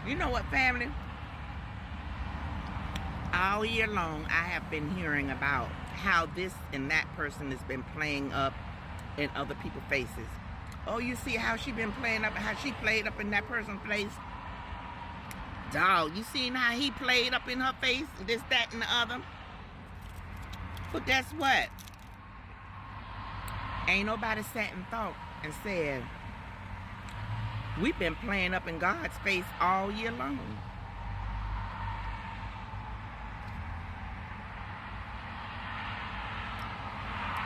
You know what, family? All year long, I have been hearing about how this and that person has been playing up in other people's faces. Oh, you see how she been playing up, how she played up in that person's face? Dog, you seen how he played up in her face? This, that, and the other? But guess what? Ain't nobody sat and thought and said, we've been playing up in God's face all year long.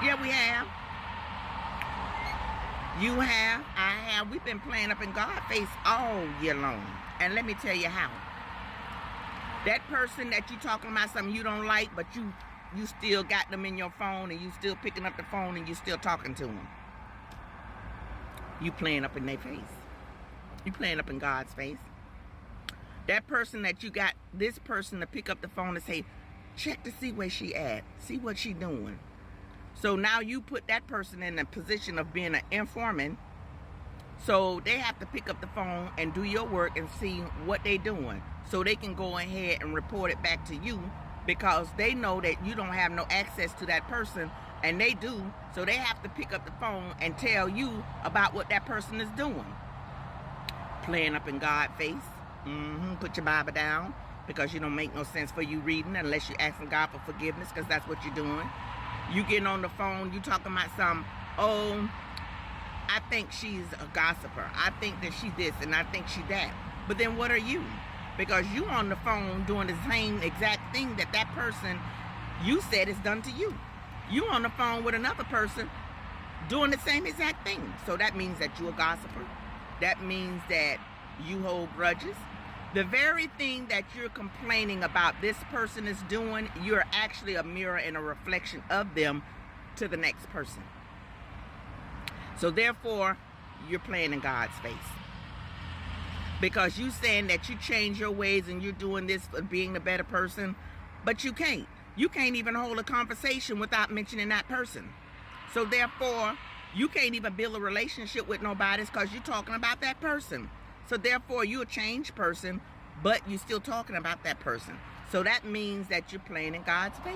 Yeah, we have. You have, I have. We've been playing up in God's face all year long. And let me tell you how. That person that you talking about something you don't like, but you still got them in your phone, and you still picking up the phone, and you still talking to them. You playing up in their face. You playing up in God's face. That person that you got, this person to pick up the phone and say, check to see where she at. See what she doing. So now you put that person in a position of being an informant. So they have to pick up the phone and do your work and see what they doing. So they can go ahead and report it back to you, because they know that you don't have no access to that person, and they do. So they have to pick up the phone and tell you about what that person is doing. Playing up in God's face. Put your Bible down, because you don't make no sense for you reading unless you're asking God for forgiveness, because that's what you're doing. You getting on the phone, you talking about some, oh, I think she's a gossiper. I think that she this and I think she that. But then what are you? Because you on the phone doing the same exact thing that that person you said is done to you. You on the phone with another person doing the same exact thing. So that means that you're a gossiper. That means that you hold grudges. The very thing that you're complaining about this person is doing, you're actually a mirror and a reflection of them to the next person. So therefore, you're playing in God's face. Because you saying that you change your ways and you're doing this for being a better person, but you can't. You can't even hold a conversation without mentioning that person. So therefore, you can't even build a relationship with nobody because you're talking about that person. So therefore, you're a changed person, but you're still talking about that person. So that means that you're playing in God's face.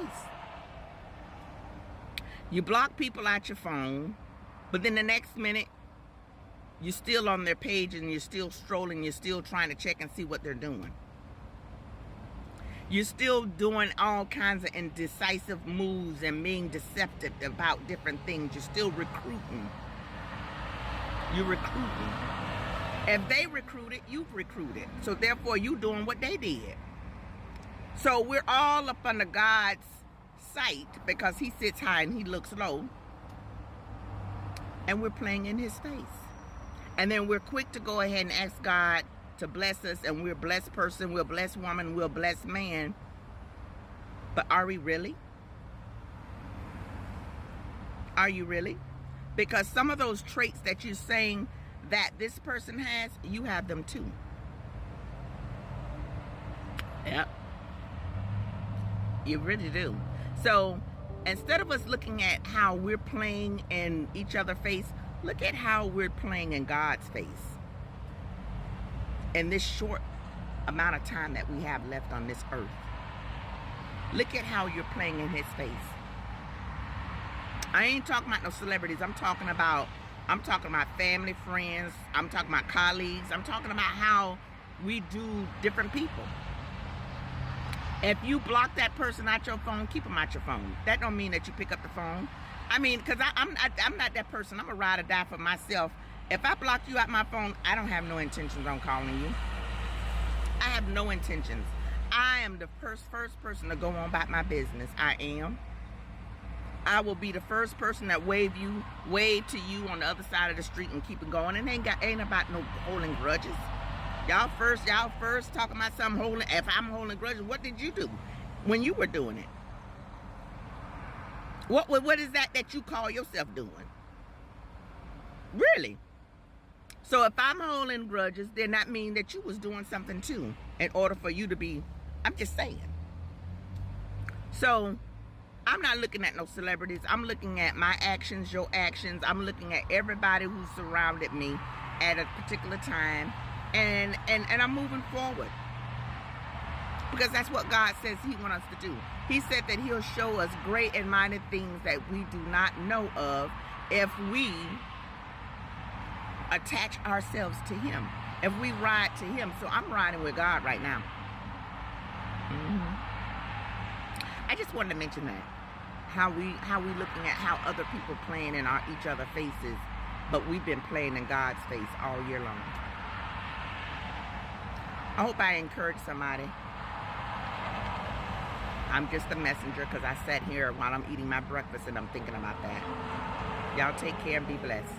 You block people out your phone, but then the next minute, you're still on their page and you're still strolling. You're still trying to check and see what they're doing. You're still doing all kinds of indecisive moves and being deceptive about different things. You're still recruiting. You're recruiting. If they recruited, you've recruited. So therefore, you doing what they did. So we're all up under God's sight because he sits high and he looks low. And we're playing in his face. And then we're quick to go ahead and ask God to bless us. And we're a blessed person, we're a blessed woman, we're a blessed man. But are we really? Are you really? Because some of those traits that you're saying that this person has, you have them too. Yep. You really do. So instead of us looking at how we're playing in each other's face, look at how we're playing in God's face. In this short amount of time that we have left on this earth. Look at how you're playing in his face. I ain't talking about no celebrities. I'm talking about family, friends. I'm talking about colleagues. I'm talking about how we do different people. If you block that person out your phone, keep them out your phone. That don't mean that you pick up the phone. I mean, because I'm not that person. I'm a ride or die for myself. If I block you out my phone, I don't have no intentions on calling you. I have no intentions. I am the first person to go on about my business. I am. I will be the first person that wave to you on the other side of the street and keep it going. And ain't about no holding grudges. Y'all first talking about something holding. If I'm holding grudges, what did you do when you were doing it? What is that you call yourself doing? Really? So if I'm holding grudges, then that means that you was doing something too in order for you to be, I'm just saying. So I'm not looking at no celebrities. I'm looking at my actions, your actions. I'm looking at everybody who surrounded me at a particular time. And I'm moving forward. Because that's what God says he wants us to do. He said that he'll show us great and mighty things that we do not know of if we attach ourselves to him. If we ride to him. So I'm riding with God right now. I just wanted to mention that. How we looking at how other people playing in each other's faces, but we've been playing in God's face all year long. I hope I encourage somebody. I'm just a messenger because I sat here while I'm eating my breakfast and I'm thinking about that. Y'all take care and be blessed.